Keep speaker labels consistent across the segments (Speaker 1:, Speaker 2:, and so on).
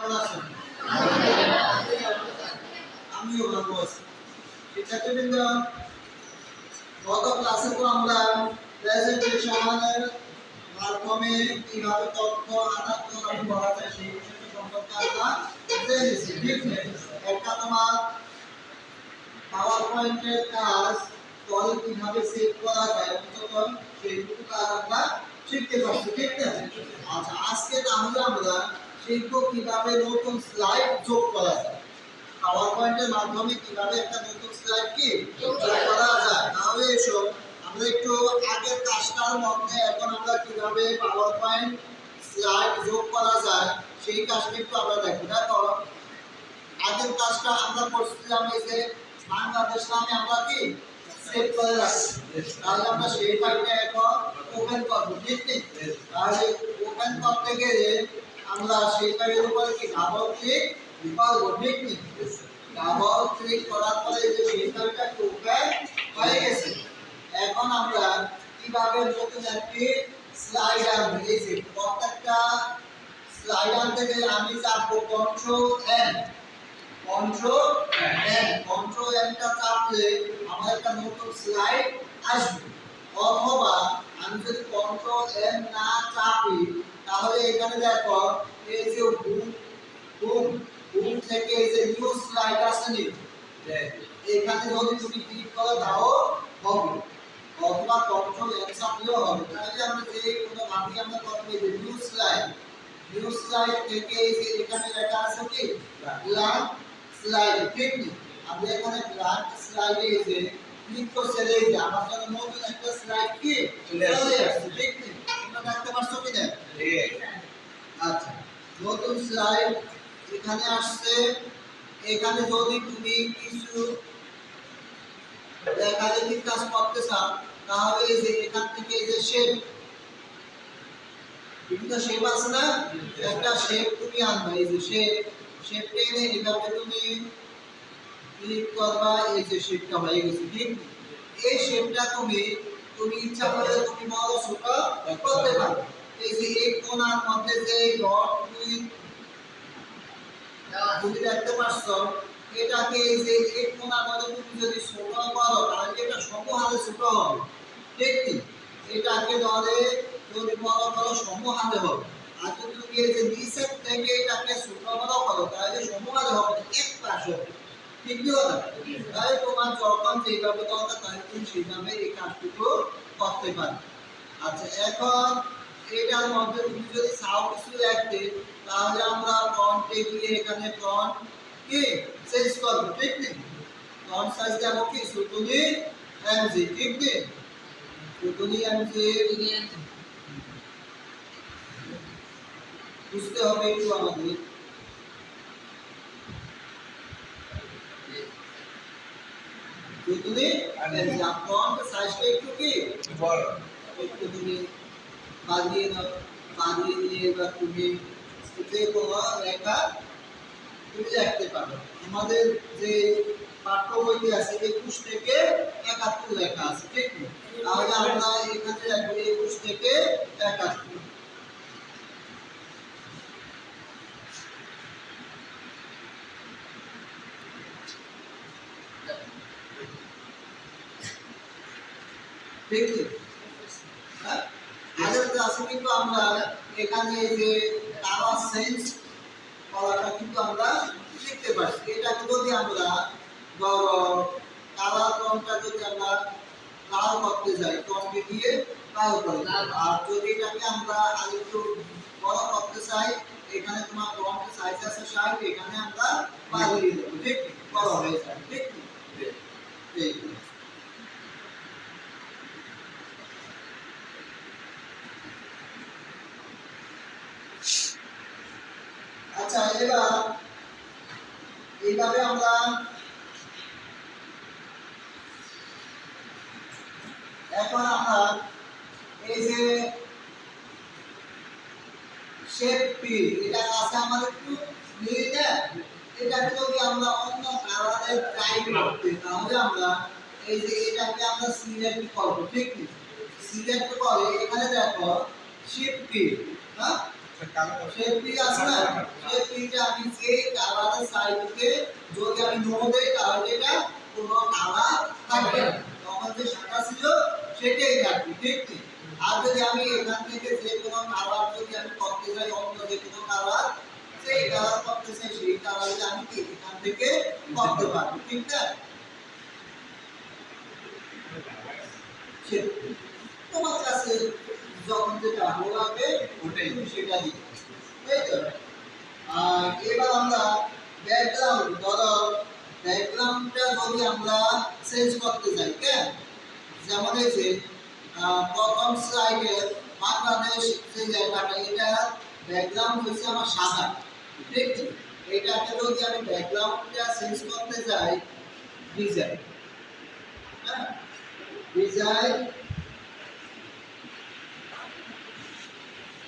Speaker 1: কেমন আছেন? আমিও ভালো আছি। শিক্ষার্থীবৃন্দ, গত ক্লাসে তো আমরা প্রেজেন্টেশনের মাধ্যমে কিভাবে তথ্য আদান প্রদান করা যায় সেই বিষয়টা সম্পর্কে আমরা জেনেছি। ঠিক একটা তোমার পাওয়ার পয়েন্টের কাজ পরে কিভাবে সেভ করা যায় অন্তত সেইটুকু কাজ আমরা শিখতে পারছি। ঠিক না? আচ্ছা, আজকে তাহলে আমরা শিখব কিভাবে নতুন স্লাইড যোগ করা যায়। পাওয়ার পয়েন্টের মাধ্যমে কিভাবে একটা নতুন স্লাইড কি যোগ করা যায়। তাহলে এসো আমরা একটু আগের কাজটার মধ্যে এখন আমরা কিভাবে পাওয়ার পয়েন্ট স্লাইড যোগ করা যায় সেই কাজটা একটু আমরা দেখব। দেখো, আগের কাজটা আমরা করছিলাম এই যে বাংলাদেশ নামে আমরা কি সেভ করে রাখছি। তাহলে আমরা সেই ফাইলটা এখন ওপেন করব। ঠিক নেই? তাহলে ওপেন করতে গেলে আমরা সেই ফাইলের উপরে কি ডাবল ক্লিক করব। ঠিক নেই? ডাবল ক্লিক করার পরে যে সেই ফাইলটা ওপেন হয়ে গেছে। এখন আমরা কিভাবে নতুন একটি স্লাইড আনবো। এই যে প্রত্যেকটা স্লাইড আনতে গেলে আমি চাপবো কন্ট্রোল এন্টার চাপলে আমার একটা নতুন স্লাইড আসবে। অথবা আমি যদি কন্ট্রোল এন না চাপি তাহলে এখানে দেখো এই যে হোম থেকে এই যে নিউ স্লাইড আছে নি, এখানে যদি তুমি ক্লিক করে দাও হবে, অথবা কন্ট্রোল এন চাপলেও হবে। তাহলে আমরা যে কোনো ভাবে আমরা করব এই যে নিউ স্লাইড থেকে এই যে এখানে লেখা আছে কি ব্ল্যাঙ্ক স্লাইড। ঠিক নেই? আমরা এখানে ব্ল্যাঙ্ক স্লাইডে এসে ক্লিক করতে এই যে আমার জন্য নতুন একটা স্লাইড কি চলে আসছে। ঠিক নেই? তোমরা দেখতে পাচ্ছ কি না? আচ্ছা, নতুন স্লাইড এখানে আসছে। এখানে যদি তুমি কিছু দেখাদেখির কাজ করতে চাও তাহলে এই যে এখান থেকে এই যে শেপ, বিভিন্ন শেপ আছে না, একটা শেপ তুমি আনবা। এই যে শেপটা এনে এভাবে তুমি ক্লিক করবা, এই যে শেপটা হয়ে গেছে। ঠিক? এই শেপটা তুমি ইচ্ছা করলে তুমি বড় ছোট করতে পারো। এই যে এই কোণার মধ্যে যে ডট তুমি দেখতে পাচ্ছ, এটাকে এই যে এই কোণার মধ্যে তুমি যদি ছোট করো তাহলে এটা সমহারে ছোট হবে। ঠিক কি? এটাকে ধরে যদি বড় করো সমহারে হবে। আর যদি তুমি এই যে নিচের থেকে এটাকে ছোট বড় করো তাহলে সমহারে হবে, এক পাশে হবে। ঠিক কি কথা? তাই তোমার যখন যেভাবে দরকার তাহলে তুমি সেইভাবে এই কাজটুকু করতে পারবে। আচ্ছা, এখন এটার মধ্যে তুমি যদি চাও কিছু রাখতে তাহলে আমরা ফন্টে গিয়ে এখানে ফন্ট কি চেঞ্জ করব। ঠিক নেই? ফন্ট সাইজ দেব কি 17 এমজি। ঠিক নেই? 17 এমজি বুঝতে হবে একটু আমাদের। তুমি ফন্ট সাইজটা একটু কি বড়, একটু তুমি বাড়িয়ে দাও। বাড়িয়ে দিয়ে এবার তুমি যে কোনো লেখা তুমি লিখতে পারো। আমাদের যে পাঠ্য বইতে আছে 21 থেকে 71 লেখা আছে। ঠিক না? তাহলে আমরা এখানে লিখব 21 থেকে 71। ঠিক আছে? হ্যাঁ, আগের ক্লাসে কিন্তু আমরা এখানে যে কালার চেঞ্জ করাটা কিন্তু আমরা শিখতে পারছি। এটাকে যদি আমরা ধরো কালার রংটা যদি আমরা লাল করতে যাই রঙে দিয়ে লাল করে, আর যদি এটাকে আমরা আরেকটু বড় করতে চাই এখানে তোমার রঙের সাইজ আছে 60, এখানে আমরা বাড়িয়ে দেব। ঠিক? বড় হয়ে যায়। ঠিক? ঠিক। আচ্ছা, এবার এইভাবে আমরা এখন আমরা এই যে শেপ পি এটা আছে আমাদের একটু নীল না, এটাকে যদি আমরা অন্য কালারের টাইপ করতে তাহলে আমরা এই যে এটাকে আমরা সিলেক্ট করব। ঠিক কি? সিলেক্ট করে এখানে দেখো শিফট কি, হ্যাঁ শেপ পি আছে না, শেপ পিটা আমি যে কালারের সাইডকে যদি আমি নো দেই তাহলে এটা কোনো কালার থাকবে না, তখন যে শাখা ছিল সেটাই থাকবে, ঠিক কি? আর যদি আমি এখান থেকে যে কোনো কালার যদি আমি করতে চাই, অন্য যে কোনো কালার, সেই কালার করতে চাই, সেই কালার আমি কি এখান থেকে করতে পারবো, ঠিক না? তোমার কাছে যখন যেটা ভালো লাগবে ওটাই সেটা দিই, তাই তো? আর এবার আমরা ব্যাকগ্রাউন্ড, ধরো ব্যাকগ্রাউন্ডটা যদি আমরা চেঞ্জ করতে চাই, কেন? যেমন এই যে প্রথম স্লাইডে বাংলাদেশ যে জায়গাটা, এটা ব্যাকগ্রাউন্ড হচ্ছে আমার সাদা, ঠিক আছে? এটাকে যদি আমি ব্যাকগ্রাউন্ডটা চেঞ্জ করতে চাই, ডিজাইন, হ্যাঁ, ডিজাইন,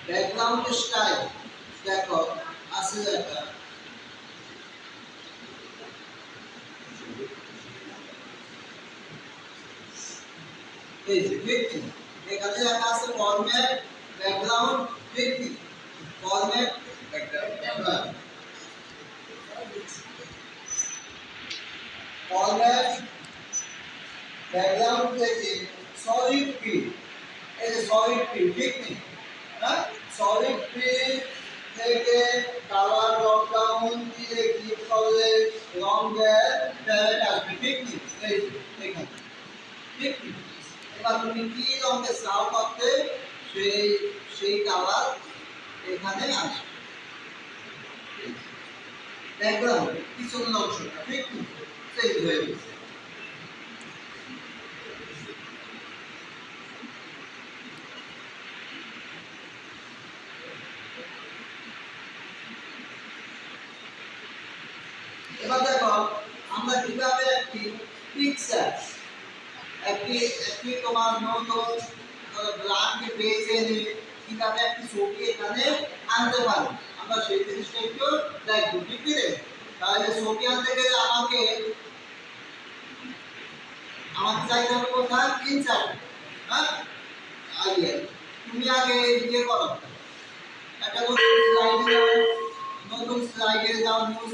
Speaker 1: ব্যাকগ্রাউন্ড স্টাইল, দেখো আছে একটা, এই যে ঠিক এখানে লেখা আছে ফরম্যাট ব্যাকগ্রাউন্ড, ঠিক ফরম্যাট ব্যাকগ্রাউন্ড, ফরম্যাট ব্যাকগ্রাউন্ড থেকে সলিড পি, এই যে সলিড পি, ঠিক নেই, হ্যাঁ, সলিড পি থেকে কালার ড্রপ ডাউন দিয়ে ক্লিক করলে রঙের প্যালেট আসবে, ঠিক নেই, এই যে এখানে, ঠিক নেই। এবার তুমি কি রঙের চাও করতে, সেই সেই কালার এখানে আসবে, ব্যাকগ্রাউন্ড পিছনের অংশটা, ঠিক নেই, সেই হয়ে গেছে। এবার দেখো আমরা কিভাবে একটি পিকচার, একটি একটি তোমার নতুন ব্ল্যাঙ্ক পেজ এনে কিভাবে একটি ছবি এখানে আনতে পারি, আমরা সেই জিনিসটা একটু দেখবো, ঠিক আছে? তাহলে ছবি আনতে গেলে আমাকে চাইতে হবে কোথায়, ইনসার্ট, হ্যাঁ, আগে তুমি আগে ইয়ে করো, একটা নতুন স্লাইডে যাও, নিউ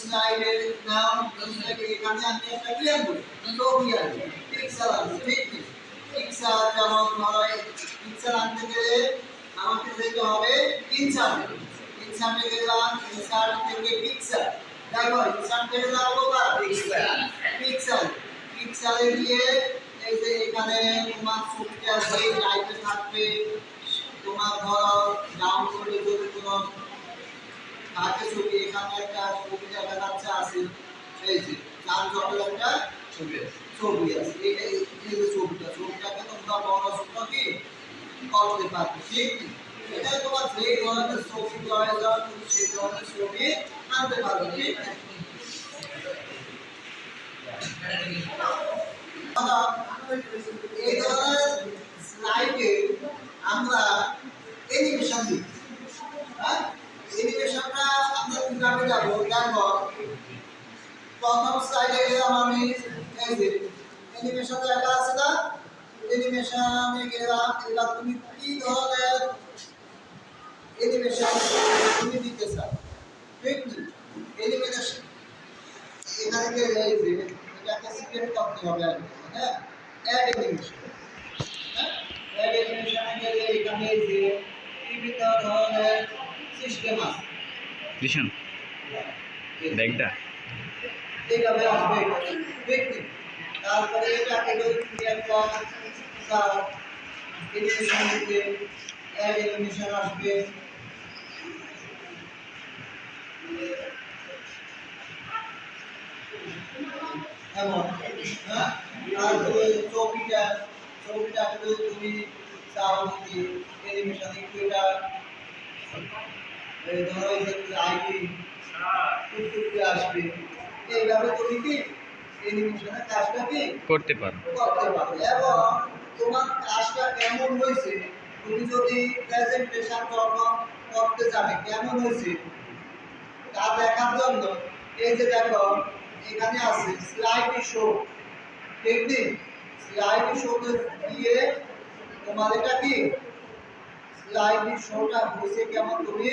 Speaker 1: স্লাইডে নাও, নিউ স্লাইডে এখানে আমি একটা ক্লিয়ার করি, ছবি আনবে, পিক্সেল আনবে, ঠিক আছে? পিক্সেল যেমন ধরো পিক্সেল আনতে গেলে আমাকে যেতে হবে ইনসার্টে, ইনসার্টে গেলাম, ইনসার্ট থেকে পিক্সেল, দেখো ইনসার্ট থেকে যাবো কোথায়, পিক্সেল, পিক্সেলে গিয়ে এই যে এখানে তোমার ছবিটা যে টাইপে থাকবে, তোমার ধরো ডাউনলোডে যদি কোনো থাকে ছবি, এখানে একটা ছবি দেখা যাচ্ছে আছে, এই যে চার জটের একটা ছবি আছে, এই যে ছবিটাকে তোমরা বড় ছোট কি করতে পারবে, ঠিক? এটা তোমার যে ধরনের ছবি প্রয়োজন তুমি সেই ধরনের ছবি আনতে পারবে, ঠিক? এই ধরনের স্লাইডে আমরা অ্যানিমেশন দিই, হ্যাঁ, অ্যানিমেশনটা আমরা কিভাবে যাবো, দেখো প্রথম স্লাইডে গেলাম আমি, এই যে অ্যানিমেশন লেখা আছে না, অ্যানিমেশনে গেলাম, এবার তুমি কি ধরনের অ্যানিমেশন তুমি দিতে চাও, ঠিক কি? অ্যানিমেশন এখানে গেলে এই যে এটাকে সিলেক্ট করতে হবে, হ্যাঁ, অ্যাড অ্যানিমেশন, হ্যাঁ, অ্যাড অ্যানিমেশনে গেলে এখানে এই যে বিভিন্ন ধরনের সিস্টেম আছে,
Speaker 2: কৃষ্ণ ব্যাগটা
Speaker 1: এইভাবে আসবে, ঠিক কি? তারপরে এটাকে যদি তুমি একটা অ্যানিমেশন দিতে, অ্যাড অ্যানিমেশন আসবে, এমন, হ্যাঁ, তারপরে ছবিটাকে যদি তুমি চাও কি অ্যানিমেশন একটু এটা ধরো এই যে আইডি টুকটুকে আসবে, এইভাবে তুমি কি অ্যানিমেশনের কাজটা কি
Speaker 2: করতে পারো।
Speaker 1: এবং তোমার কাজটা কেমন হয়েছে, তুমি যদি প্রেজেন্টেশন করতে যাবে কেমন হয়েছে তা দেখার জন্য এই যে দেখো এখানে আছে স্লাইড শো, ঠিক স্লাইড শোতে গিয়ে তোমার এটা কি লাইভলি শোটা হয়েছে কেমন তুমি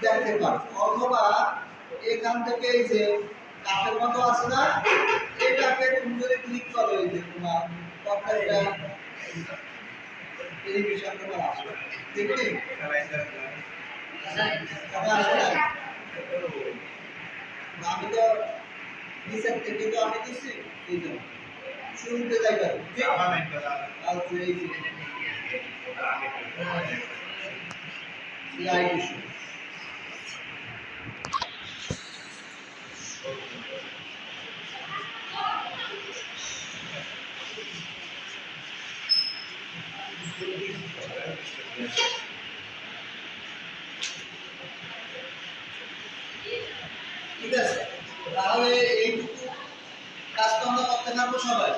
Speaker 1: দেখতে পারো, অথবা এখান থেকে এই যে কাপের মতো আছে না, এটাকে তুমি যদি ক্লিক করো এই যে তোমার প্রত্যেকটা টেলিভিশন তোমার আসবে, দেখলি তবে আসবে না। আমি তো নিচের থেকে তো আমি দিচ্ছি এই জন্য শুনতে যাইবা ঠিক আছে। এই যে লাইভ ইস্যু ঠিক আছে, তাহলে এইটুকু কাজ তো আমরা করতে পারবো সবাই।